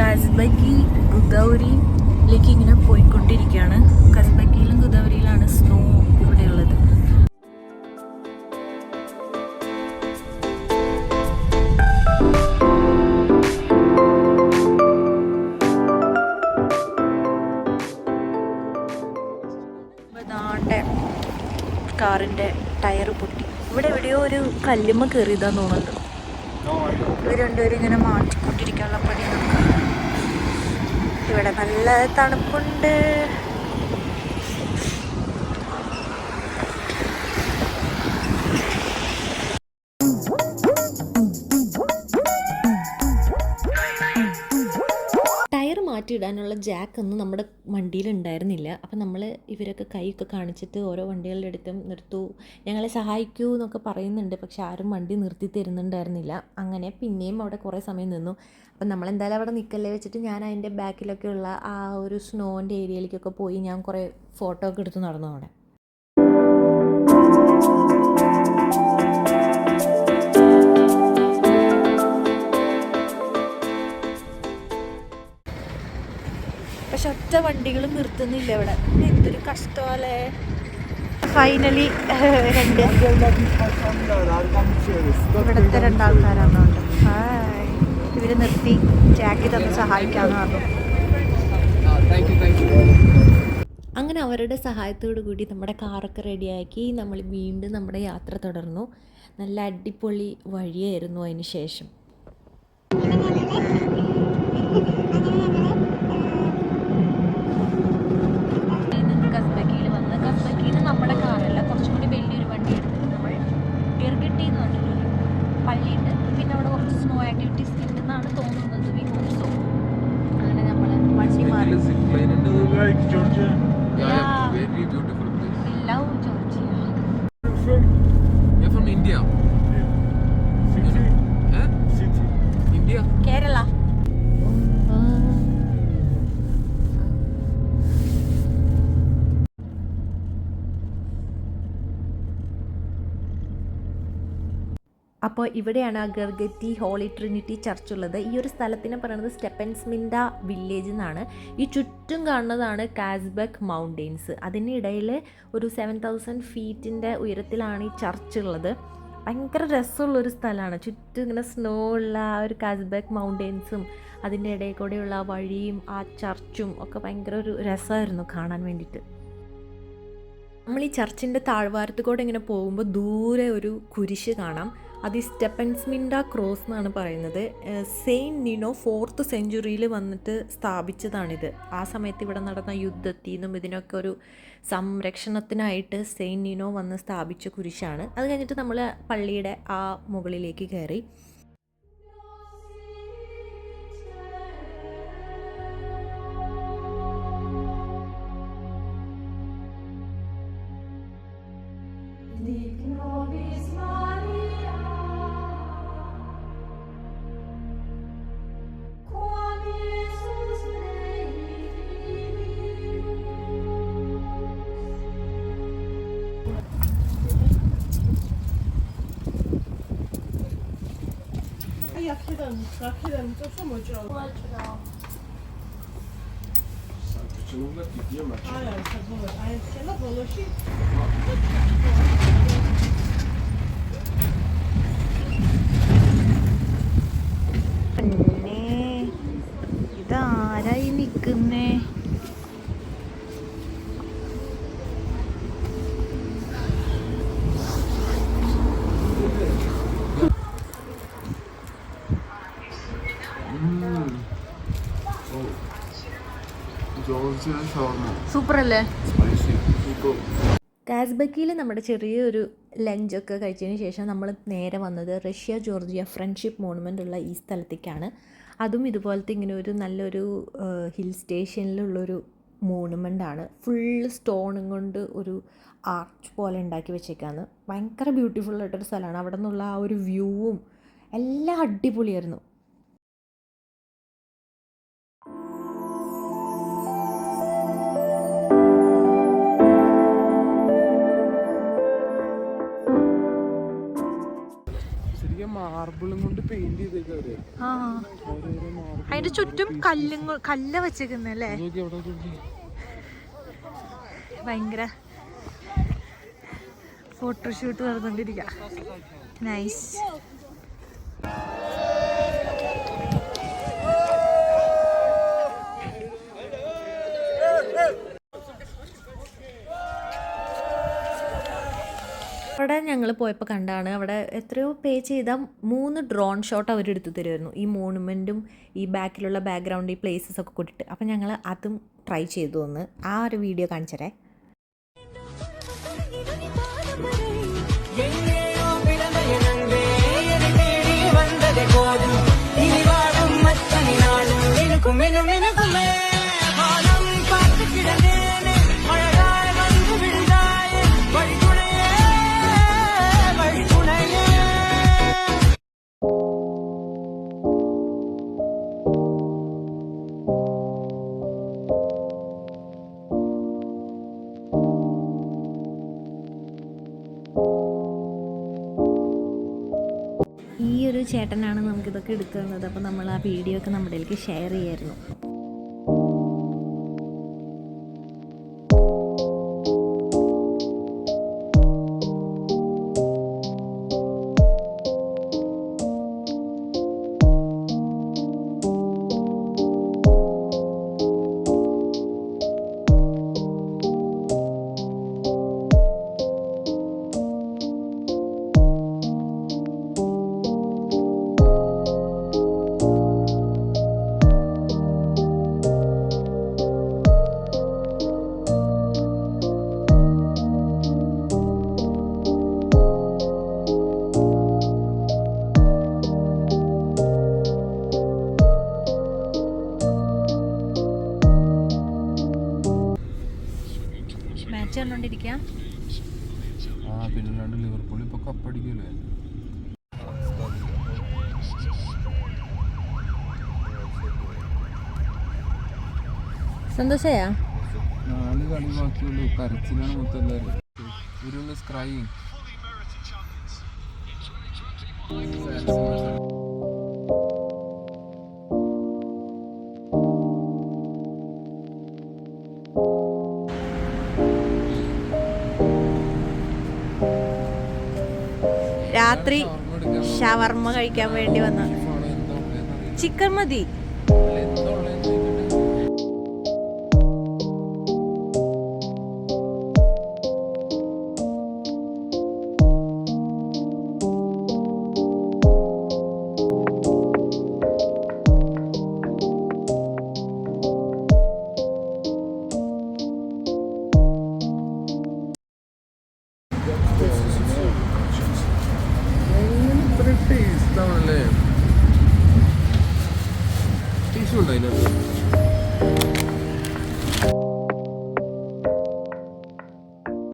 കസ്ബക്കി ഗുദൗരിയിലേക്ക് ഇങ്ങനെ പോയിക്കൊണ്ടിരിക്കുകയാണ്. കസ്ബക്കിയിലും ഗുദൗരിയിലാണ് സ്നോ ഇവിടെയുള്ളത്. കാറിൻ്റെ ടയർ പൊട്ടി. ഇവിടെ എവിടെയോ ഒരു കല്ലുമ്മ കയറിയതാന്ന് തോന്നുന്നുണ്ട്. ഇവർ രണ്ടുപേരും ഇങ്ങനെ മാറ്റിക്കൊണ്ടിരിക്കാനുള്ള പണി നമുക്ക്. ഇവിടെ നല്ല തണുപ്പുണ്ട്. ടയർ മാറ്റിയിടാനുള്ള ജാക്കൊന്നും നമ്മുടെ വണ്ടിയിൽ ഉണ്ടായിരുന്നില്ല. അപ്പം നമ്മൾ ഇവരൊക്കെ കൈയൊക്കെ കാണിച്ചിട്ട് ഓരോ വണ്ടികളുടെ അടുത്തും നിർത്തൂ, ഞങ്ങളെ സഹായിക്കൂ എന്നൊക്കെ പറയുന്നുണ്ട്. പക്ഷെ ആരും വണ്ടി നിർത്തി തരുന്നുണ്ടായിരുന്നില്ല. അങ്ങനെ പിന്നെയും അവിടെ കുറേ സമയം നിന്നു. അപ്പം നമ്മളെന്തായാലും അവിടെ നിൽക്കല്ലേ വെച്ചിട്ട് ഞാൻ അതിൻ്റെ ബാക്കിലൊക്കെ ഉള്ള ആ ഒരു സ്നോൻ്റെ ഏരിയയിലേക്കൊക്കെ പോയി ഞാൻ കുറേ ഫോട്ടോ ഒക്കെ എടുത്ത് നടന്നു അവിടെ. പക്ഷെ ഒറ്റ വണ്ടികളും നിർത്തുന്നില്ല ഇവിടെ. എന്തൊരു കഷ്ടമല്ലേ. ഫൈനലി ഇവിടുത്തെ രണ്ടാൾക്കാരാണ്. ഇവര് നിർത്തി ജാക്കി തന്ന് സഹായിക്കാന്ന് പറഞ്ഞു. അങ്ങനെ അവരുടെ സഹായത്തോടു കൂടി നമ്മുടെ കാറൊക്കെ റെഡിയാക്കി നമ്മൾ വീണ്ടും നമ്മുടെ യാത്ര തുടർന്നു. നല്ല അടിപൊളി വഴിയായിരുന്നു അതിന് ശേഷം. നമ്മുടെ കാറല്ല, കുറച്ചും കൂടി വലിയൊരു വണ്ടി എടുത്തിട്ട് നമ്മൾ ഗർഗട്ടി എന്ന് പറഞ്ഞിട്ടൊരു പള്ളിയുണ്ട്. പിന്നെ അവിടെ കുറച്ച് സ്നോ ആക്ടിവിറ്റീസ് ഉണ്ടെന്നാണ് തോന്നുന്നത്. We hope so. അങ്ങനെ നമ്മൾ വണ്ടി മാറി. Love Georgia, Kerala. അപ്പോൾ ഇവിടെയാണ് ആ ഗർഗറ്റി ഹോളി ട്രിനിറ്റി ചർച്ച് ഉള്ളത്. ഈ ഒരു സ്ഥലത്തിനെ പറയുന്നത് സ്റ്റെപ്പൻസ്മിൻഡ വില്ലേജ് എന്നാണ്. ഈ ചുറ്റും കാണുന്നതാണ് കാസ്ബക്ക് മൗണ്ടെയ്ൻസ്. അതിനിടയിൽ ഒരു 7000 ഫീറ്റിൻ്റെ ഉയരത്തിലാണ് ഈ ചർച്ച് ഉള്ളത്. ഭയങ്കര രസമുള്ളൊരു സ്ഥലമാണ്. ചുറ്റും ഇങ്ങനെ സ്നോ ഉള്ള ആ ഒരു കാസ്ബക്ക് മൗണ്ടെയ്ൻസും അതിൻ്റെ ഇടയിൽ കൂടെയുള്ള ആ വഴിയും ആ ചർച്ചും ഒക്കെ ഭയങ്കര ഒരു രസമായിരുന്നു കാണാൻ വേണ്ടിയിട്ട്. നമ്മൾ ഈ ചർച്ചിൻ്റെ താഴ്വാരത്ത് കൂടെ ഇങ്ങനെ പോകുമ്പോൾ ദൂരെ ഒരു കുരിശ് കാണാം. അത് ഈ സ്റ്റെപ്പൻസ്മിൻഡ ക്രോസ് എന്നാണ് പറയുന്നത്. സെയിൻറ്റ് നിനോ 4th സെഞ്ച്വറിയിൽ വന്നിട്ട് സ്ഥാപിച്ചതാണിത്. ആ സമയത്ത് ഇവിടെ നടന്ന യുദ്ധത്തിൽ നിന്നും ഇതിനൊക്കെ ഒരു സംരക്ഷണത്തിനായിട്ട് സെയിൻറ്റ് നിനോ വന്ന് സ്ഥാപിച്ച കുരിശാണ്. അത് കഴിഞ്ഞിട്ട് നമ്മൾ പള്ളിയുടെ ആ മുകളിലേക്ക് കയറി. ഇതാരായി നിൽക്കുന്നേ? സൂപ്പർ അല്ലേ? കാസ്ബക്കിയിൽ നമ്മുടെ ചെറിയൊരു ലഞ്ചൊക്കെ കഴിച്ചതിന് ശേഷം നമ്മൾ നേരെ വന്നത് റഷ്യ ജോർജിയ ഫ്രണ്ട്ഷിപ്പ് മോണുമെൻ്റ് ഉള്ള ഈ സ്ഥലത്തേക്കാണ്. അതും ഇതുപോലത്തെ ഇങ്ങനെ ഒരു നല്ലൊരു ഹിൽ സ്റ്റേഷനിലുള്ളൊരു മോണുമെൻ്റാണ്. ഫുള്ള് സ്റ്റോണും കൊണ്ട് ഒരു ആർച്ച് പോലെ ഉണ്ടാക്കി വെച്ചേക്കാണ്. ഭയങ്കര ബ്യൂട്ടിഫുള്ളായിട്ടൊരു സ്ഥലമാണ്. അവിടെ നിന്നുള്ള ആ ഒരു വ്യൂവും എല്ലാം അടിപൊളിയായിരുന്നു. മാർബിളും കൊണ്ട് പെയിന്റ് ചെയ്തേക്കവര്. അതിന്റെ ചുറ്റും കല്ല് വെച്ചേക്കുന്നല്ലേ. ഭയങ്കര ഫോട്ടോഷൂട്ട് നടന്നുകൊണ്ടിരിക്കുക. നൈസ്. അവിടെ ഞങ്ങൾ പോയപ്പോൾ കണ്ടാണ് അവിടെ എത്രയോ പേ ചെയ്താൽ 3 ഡ്രോൺ ഷോട്ട് അവരെടുത്ത് തരുമായിരുന്നു. ഈ മോണുമെൻറ്റും ഈ ബാക്കിലുള്ള ബാക്ക്ഗ്രൗണ്ട് ഈ പ്ലേസസ് ഒക്കെ കൂട്ടിയിട്ട്. അപ്പം ഞങ്ങൾ അതും ട്രൈ ചെയ്തു ഒന്ന്. ആ ഒരു വീഡിയോ കാണിച്ചരേ. ഈ ഒരു ചേട്ടനാണ് നമുക്കിതൊക്കെ എടുക്കുന്നത്. അപ്പോൾ നമ്മൾ ആ വീഡിയോ ഒക്കെ നമ്മുടെ ഇതിലേക്ക് ഷെയർ ചെയ്യായിരുന്നു. മാച്ച് കണ്ടോണ്ടിരിക്കാം. പിന്നെ ലിവർപൂൾ ഇപ്പൊ കപ്പടിക്കല്ലേ. സന്തോഷയാ? 4 കളി ബാക്കിയുള്ളൂ. കരച്ചിലാണ് മൊത്തം എല്ലാവരും. ഒരു സ്ക്രൈയിങ്. രാത്രി ഷവർമ്മ കഴിക്കാൻ വേണ്ടി വന്ന. ചിക്കൻ മതി. ടേസ്റ്റ് ഉണ്ടായില്ല.